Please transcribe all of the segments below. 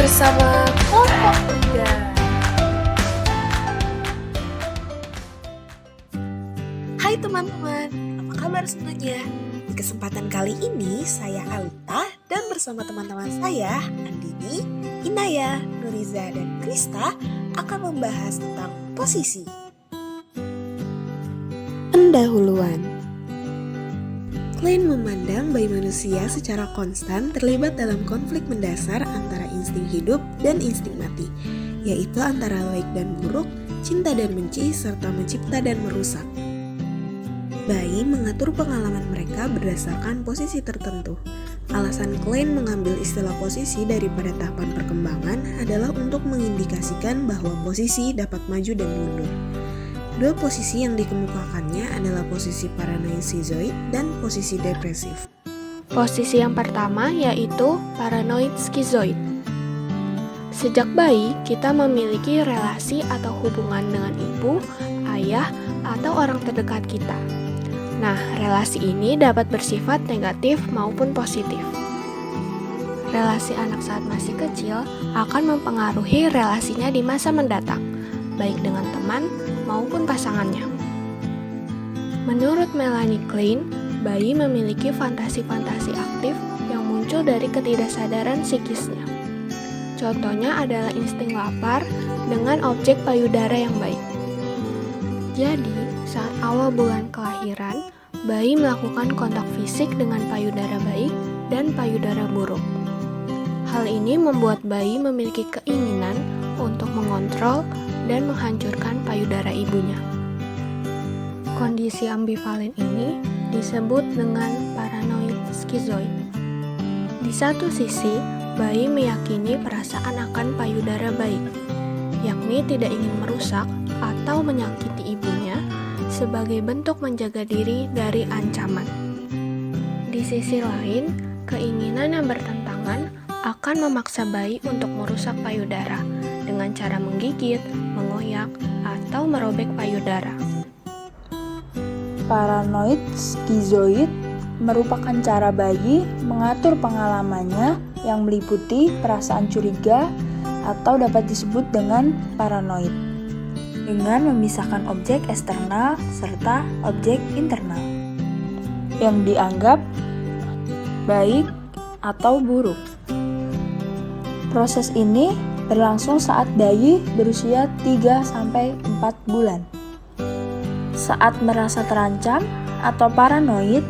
bersama kelompok muda. Hai teman-teman, apa kabar semuanya? Di kesempatan kali ini saya Alita dan bersama teman-teman saya Andini, Inaya, Nuriza, dan Krista akan membahas tentang posisi. Pendahuluan. Klein memandang bayi manusia secara konstan terlibat dalam konflik mendasar antara insting hidup dan insting mati, yaitu antara baik dan buruk, cinta dan benci, serta mencipta dan merusak. Bayi mengatur pengalaman mereka berdasarkan posisi tertentu. Alasan Klein mengambil istilah posisi daripada tahapan perkembangan adalah untuk mengindikasikan bahwa posisi dapat maju dan mundur. Dua posisi yang dikemukakannya adalah posisi paranoid skizoid dan posisi depresif. Posisi yang pertama yaitu paranoid skizoid. Sejak bayi, kita memiliki relasi atau hubungan dengan ibu, ayah, atau orang terdekat kita. Nah, relasi ini dapat bersifat negatif maupun positif. Relasi anak saat masih kecil akan mempengaruhi relasinya di masa mendatang, baik dengan teman maupun pasangannya. Menurut Melanie Klein, bayi memiliki fantasi-fantasi aktif yang muncul dari ketidaksadaran psikisnya. Contohnya adalah insting lapar dengan objek payudara yang baik. Jadi, saat awal bulan kelahiran, bayi melakukan kontak fisik dengan payudara baik dan payudara buruk. Hal ini membuat bayi memiliki keinginan untuk mengontrol dan menghancurkan payudara ibunya. Kondisi ambivalen ini disebut dengan paranoid skizoid. Di satu sisi, bayi meyakini perasaan akan payudara baik, yakni tidak ingin merusak atau menyakiti ibunya sebagai bentuk menjaga diri dari ancaman. Di sisi lain, keinginan yang bertentangan akan memaksa bayi untuk merusak payudara dengan cara menggigit, mengoyak, atau merobek payudara. Paranoid skizoid merupakan cara bayi mengatur pengalamannya yang meliputi perasaan curiga atau dapat disebut dengan paranoid, dengan memisahkan objek eksternal serta objek internal yang dianggap baik atau buruk. Proses ini berlangsung saat bayi berusia 3-4 bulan. Saat merasa terancam atau paranoid,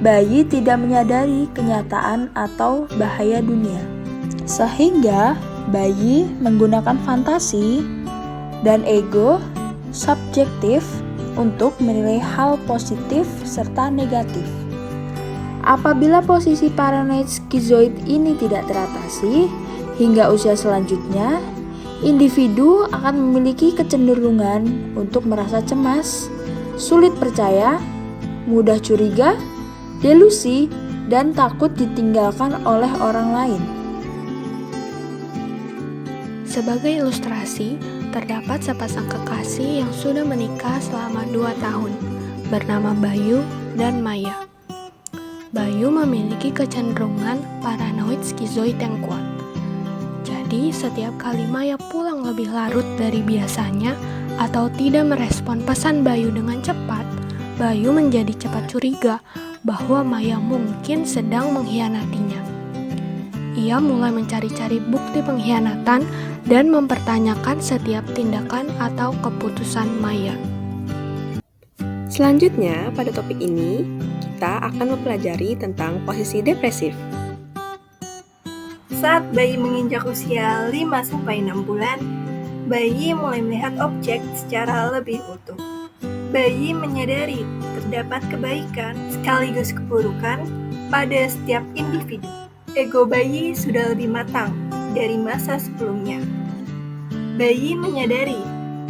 bayi tidak menyadari kenyataan atau bahaya dunia. Sehingga bayi menggunakan fantasi dan ego subjektif untuk menilai hal positif serta negatif. Apabila posisi paranoid skizoid ini tidak teratasi, hingga usia selanjutnya, individu akan memiliki kecenderungan untuk merasa cemas, sulit percaya, mudah curiga, delusi, dan takut ditinggalkan oleh orang lain. Sebagai ilustrasi, terdapat sepasang kekasih yang sudah menikah selama 2 tahun, bernama Bayu dan Maya. Bayu memiliki kecenderungan paranoid skizoid yang kuat. Jadi, setiap kali Maya pulang lebih larut dari biasanya atau tidak merespon pesan Bayu dengan cepat, Bayu menjadi cepat curiga bahwa Maya mungkin sedang mengkhianatinya. Ia mulai mencari-cari bukti pengkhianatan dan mempertanyakan setiap tindakan atau keputusan Maya. Selanjutnya, pada topik ini, kita akan mempelajari tentang posisi depresif. Saat bayi menginjak usia 5-6 bulan, bayi mulai melihat objek secara lebih utuh. Bayi menyadari terdapat kebaikan sekaligus keburukan pada setiap individu. Ego bayi sudah lebih matang dari masa sebelumnya. Bayi menyadari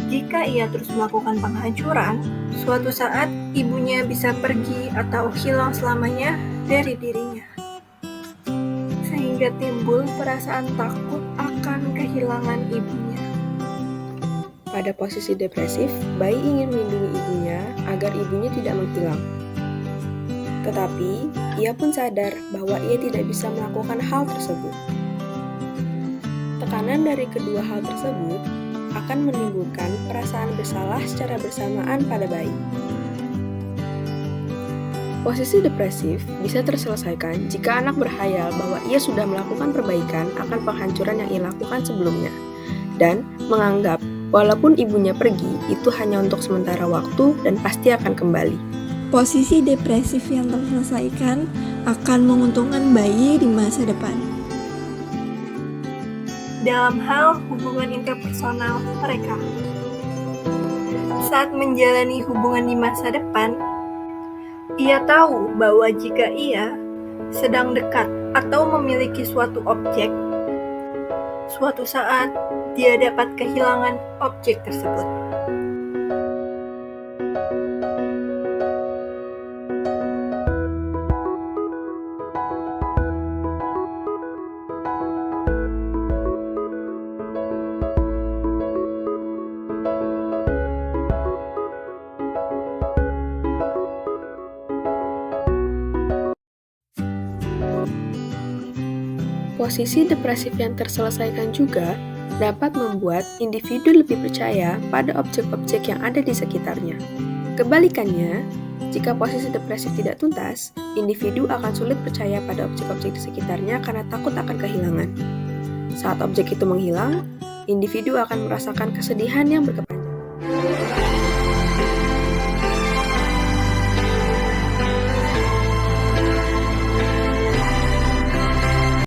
jika ia terus melakukan penghancuran, suatu saat ibunya bisa pergi atau hilang selamanya dari dirinya. Sehingga timbul perasaan takut akan kehilangan ibunya. Pada posisi depresif, bayi ingin melindungi ibunya agar ibunya tidak menghilang. Tetapi, ia pun sadar bahwa ia tidak bisa melakukan hal tersebut. Tekanan dari kedua hal tersebut akan menimbulkan perasaan bersalah secara bersamaan pada bayi. Posisi depresif bisa terselesaikan jika anak berhayal bahwa ia sudah melakukan perbaikan akan penghancuran yang ia lakukan sebelumnya, dan menganggap walaupun ibunya pergi, itu hanya untuk sementara waktu dan pasti akan kembali. Posisi depresif yang terselesaikan akan menguntungkan bayi di masa depan. Dalam hal hubungan interpersonal mereka, saat menjalani hubungan di masa depan, ia tahu bahwa jika ia sedang dekat atau memiliki suatu objek, suatu saat dia dapat kehilangan objek tersebut. Posisi depresif yang terselesaikan juga dapat membuat individu lebih percaya pada objek-objek yang ada di sekitarnya. Kebalikannya, jika posisi depresif tidak tuntas, individu akan sulit percaya pada objek-objek di sekitarnya karena takut akan kehilangan. Saat objek itu menghilang, individu akan merasakan kesedihan yang berkepanjangan.